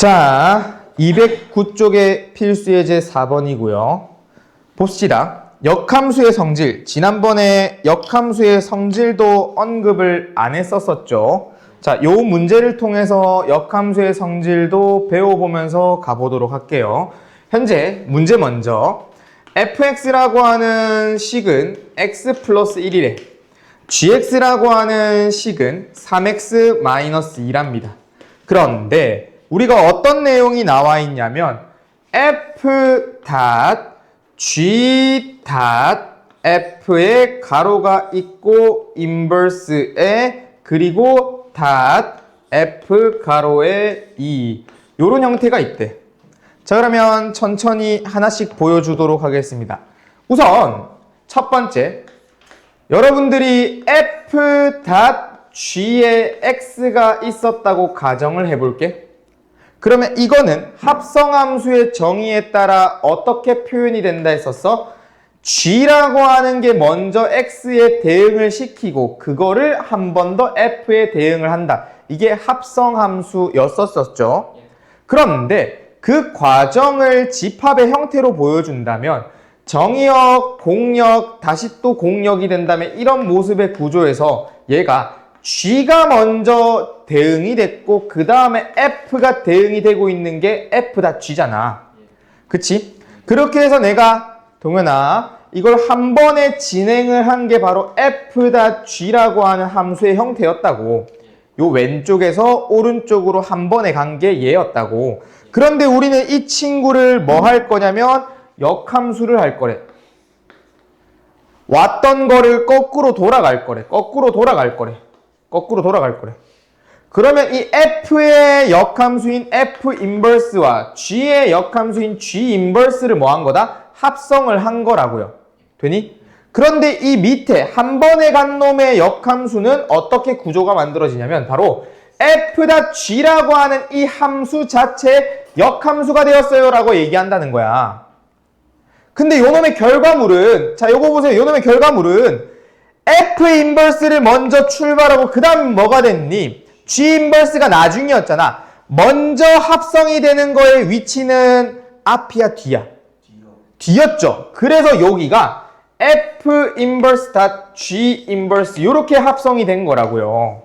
자, 209쪽의 필수예제 4번이고요. 봅시다. 역함수의 성질. 지난번에 역함수의 성질도 언급을 안 했었었죠. 자, 요 문제를 통해서 역함수의 성질도 배워보면서 가보도록 할게요. 현재 문제 먼저. fx라고 하는 식은 x 플러스 1이래. gx라고 하는 식은 3x 마이너스 2랍니다. 그런데 우리가 어떤 내용이 나와 있냐면 f g f의 가로가 있고 인버스에 그리고 f 가로에 2 요런 형태가 있대. 자, 그러면 천천히 하나씩 보여주도록 하겠습니다. 우선 첫 번째, 여러분들이 f.g에 x가 있었다고 가정을 해볼게. 그러면 이거는 합성함수의 정의에 따라 어떻게 표현이 된다 했었어? g라고 하는 게 먼저 x에 대응을 시키고 그거를 한 번 더 f에 대응을 한다. 이게 합성함수였었죠. 그런데 그 과정을 집합의 형태로 보여준다면 정의역, 공역, 다시 또 공역이 된다면 이런 모습의 구조에서 얘가 g가 먼저 대응이 됐고 그 다음에 f가 대응이 되고 있는 게 f.g잖아. 그치? 그렇게 해서 내가 동현아 이걸 한 번에 진행을 한 게 바로 f.g라고 하는 함수의 형태였다고. 요 왼쪽에서 오른쪽으로 한 번에 간 게 얘였다고. 그런데 우리는 이 친구를 뭐 할 거냐면 역함수를 할 거래. 왔던 거를 거꾸로 돌아갈 거래. 거꾸로 돌아갈 거래. 거꾸로 돌아갈 거래. 그러면 이 f의 역함수인 f 인버스와 g의 역함수인 g 인버스를 뭐 한 거다? 합성을 한 거라고요. 되니? 그런데 이 밑에 한 번에 간 놈의 역함수는 어떻게 구조가 만들어지냐면 바로 f.g라고 하는 이 함수 자체의 역함수가 되었어요 라고 얘기한다는 거야. 근데 요 놈의 결과물은, 자 요거 보세요. 요 놈의 결과물은 f 인버스를 먼저 출발하고 그 다음 뭐가 됐니? g 인버스가 나중이었잖아. 먼저 합성이 되는 거의 위치는 앞이야 뒤야? 뒤였죠. 그래서 여기가 f 인버스 g 인버스 이렇게 합성이 된 거라고요.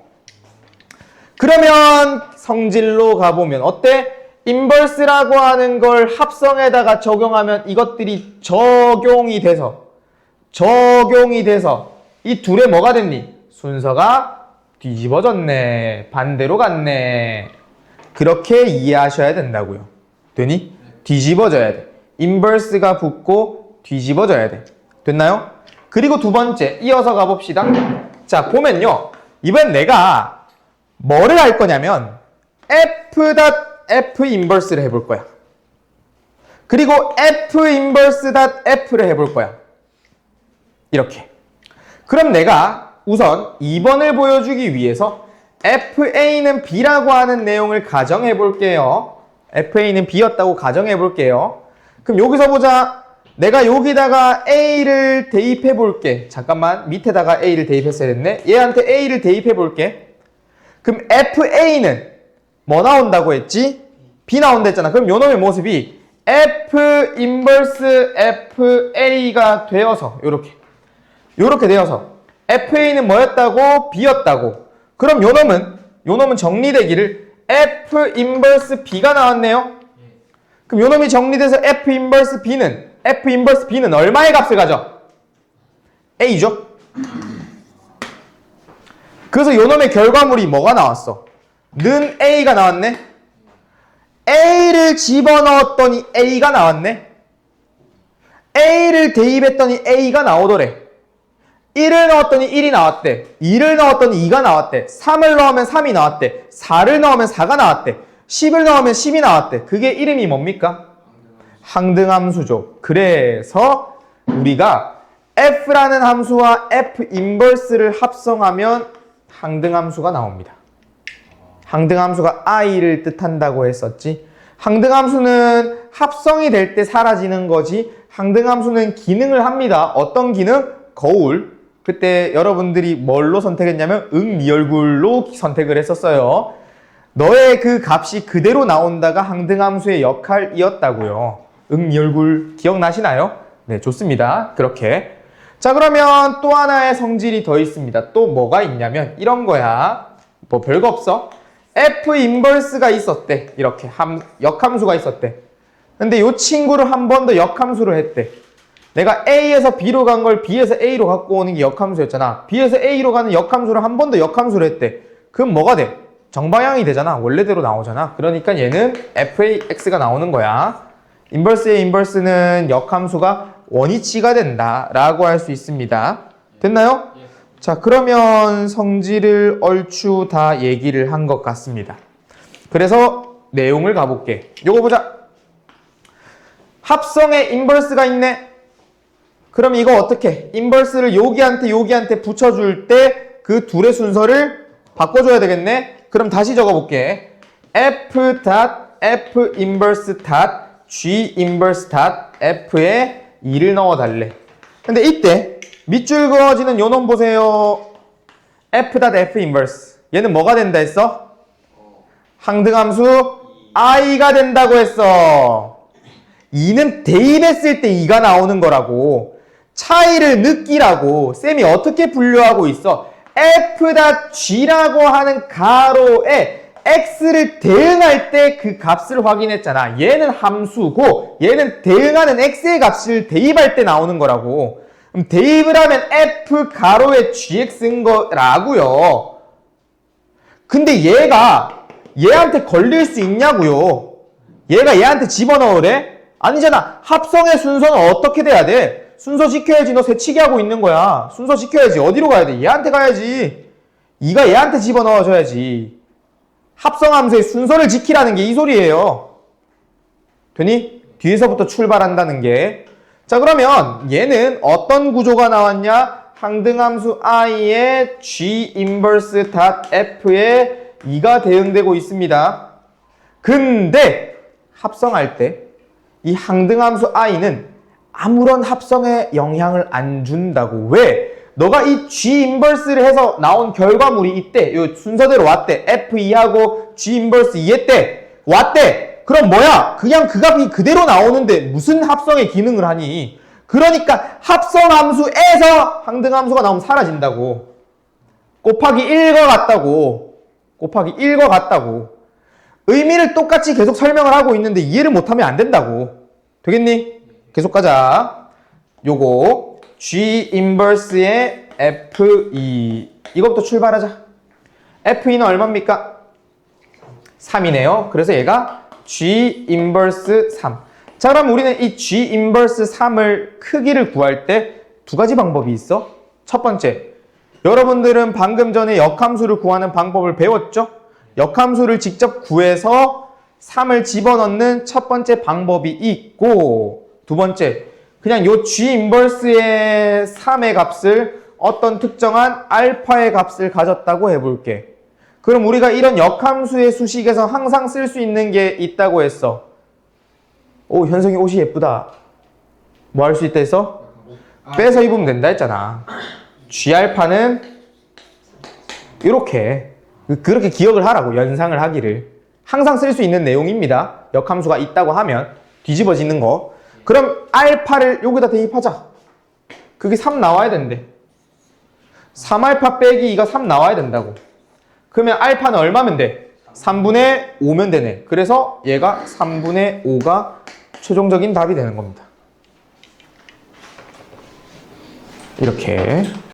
그러면 성질로 가보면 어때? 인버스라고 하는 걸 합성에다가 적용하면 이것들이 적용이 돼서 이 둘의 뭐가 됐니? 순서가 뒤집어졌네. 반대로 갔네. 그렇게 이해하셔야 된다고요. 되니? 뒤집어져야 돼. 인버스가 붙고 뒤집어져야 돼. 됐나요? 그리고 두 번째 이어서 가봅시다. 자, 보면요. 이번엔 내가 뭐를 할 거냐면 f 인버스를 해볼 거야. 그리고 f 인버스.f를 해볼 거야. 이렇게. 그럼 내가 우선 2번을 보여주기 위해서 fa는 b라고 하는 내용을 가정해 볼게요. fa는 b였다고 가정해 볼게요. 그럼 여기서 보자. 내가 여기다가 a를 대입해 볼게. 잠깐만, 밑에다가 a를 대입했어야 됐네. 얘한테 a를 대입해 볼게. 그럼 fa는 뭐 나온다고 했지? b 나온다 했잖아. 그럼 요놈의 모습이 f 인버스 fa가 되어서 요렇게 되어서 fa는 뭐였다고? b였다고. 그럼 요놈은 정리되기를 f 인버스 b가 나왔네요. 그럼 요놈이 정리돼서 f 인버스 b는 얼마의 값을 가져? a죠. 그래서 요놈의 결과물이 뭐가 나왔어? 는 a가 나왔네. a를 집어넣었더니 a가 나왔네. a를 대입했더니 a가 나오더래. 1을 넣었더니 1이 나왔대. 2를 넣었더니 2가 나왔대. 3을 넣으면 3이 나왔대. 4를 넣으면 4가 나왔대. 10을 넣으면 10이 나왔대. 그게 이름이 뭡니까? 항등함수죠. 그래서 우리가 f라는 함수와 f 인버스를 합성하면 항등함수가 나옵니다. 항등함수가 i를 뜻한다고 했었지. 항등함수는 합성이 될 때 사라지는 거지. 항등함수는 기능을 합니다. 어떤 기능? 거울. 그때 여러분들이 뭘로 선택했냐면 네 얼굴로 선택을 했었어요. 너의 그 값이 그대로 나온다가 항등함수의 역할이었다고요. 이 얼굴 기억나시나요? 네, 좋습니다. 그렇게. 자, 그러면 또 하나의 성질이 더 있습니다. 또 뭐가 있냐면 이런 거야. 뭐 별거 없어. F 인버스가 있었대. 이렇게 역함수가 있었대. 근데 이 친구를 한 번 더 역함수를 했대. 내가 A에서 B로 간 걸 B에서 A로 갖고 오는 게 역함수였잖아. B에서 A로 가는 역함수를 한 번 더 역함수를 했대. 그럼 뭐가 돼? 정방향이 되잖아. 원래대로 나오잖아. 그러니까 얘는 FAX가 나오는 거야. 인버스의 인버스는 역함수가 원위치가 된다 라고 할 수 있습니다. 됐나요? 자, 그러면 성질을 얼추 다 얘기를 한 것 같습니다. 그래서 내용을 가볼게. 요거 보자. 합성에 인버스가 있네. 그럼 이거 어떻게? 인버스를 여기한테 붙여줄 때 그 둘의 순서를 바꿔줘야 되겠네. 그럼 다시 적어볼게. F 인버스 G 인버스 F에 2를 넣어달래. 근데 이때 밑줄 그어지는 요 놈 보세요. F 인버스. 얘는 뭐가 된다 했어? 항등함수 I가 된다고 했어. 2는 대입했을 때 2가 나오는 거라고. 차이를 느끼라고 쌤이 어떻게 분류하고 있어? F.G라고 하는 가로에 X를 대응할 때 그 값을 확인했잖아. 얘는 함수고 얘는 대응하는 X의 값을 대입할 때 나오는 거라고. 그럼 대입을 하면 F 가로에 GX인 거라고요. 근데 얘가 얘한테 걸릴 수 있냐고요. 얘가 얘한테 집어넣으래? 아니잖아. 합성의 순서는 어떻게 돼야 돼? 순서 지켜야지. 너 새치기 하고 있는 거야. 순서 지켜야지. 어디로 가야 돼? 얘한테 가야지. 2가 얘한테 집어넣어줘야지. 합성함수의 순서를 지키라는 게 이 소리예요. 되니? 뒤에서부터 출발한다는 게. 자, 그러면 얘는 어떤 구조가 나왔냐? 항등함수 i에 g 인버스 f에 2가 대응되고 있습니다. 근데 합성할 때 이 항등함수 i는 아무런 합성에 영향을 안 준다고. 왜? 너가 이 G 인버스를 해서 나온 결과물이 있대. 요 순서대로 왔대. F2하고 G 인버스 2 했대. 왔대. 그럼 뭐야? 그냥 그 값이 그대로 나오는데 무슨 합성의 기능을 하니? 그러니까 합성함수에서 항등함수가 나오면 사라진다고. 곱하기 1과 같다고. 곱하기 1과 같다고. 의미를 똑같이 계속 설명을 하고 있는데 이해를 못하면 안 된다고. 되겠니? 계속 가자. 요거 G 인버스의 F2 이것부터 출발하자. F2는 얼마입니까? 3이네요. 그래서 얘가 G 인버스 3. 자, 그럼 우리는 이 G 인버스 3을 크기를 구할 때 두 가지 방법이 있어. 첫 번째, 여러분들은 방금 전에 역함수를 구하는 방법을 배웠죠? 역함수를 직접 구해서 3을 집어넣는 첫 번째 방법이 있고, 두 번째, 그냥 요 G 인버스의 3의 값을 어떤 특정한 알파의 값을 가졌다고 해볼게. 그럼 우리가 이런 역함수의 수식에서 항상 쓸 수 있는 게 있다고 했어. 오, 현성이 옷이 예쁘다. 뭐 할 수 있다 했어? 빼서 입으면 된다 했잖아. G알파는 이렇게 그렇게 기억을 하라고. 연상을 하기를. 항상 쓸 수 있는 내용입니다. 역함수가 있다고 하면 뒤집어지는 거. 그럼 알파를 여기다 대입하자. 그게 3 나와야 된대. 3알파 빼기 2가 3 나와야 된다고. 그러면 알파는 얼마면 돼? 3분의 5면 되네. 그래서 얘가 3분의 5가 최종적인 답이 되는 겁니다. 이렇게.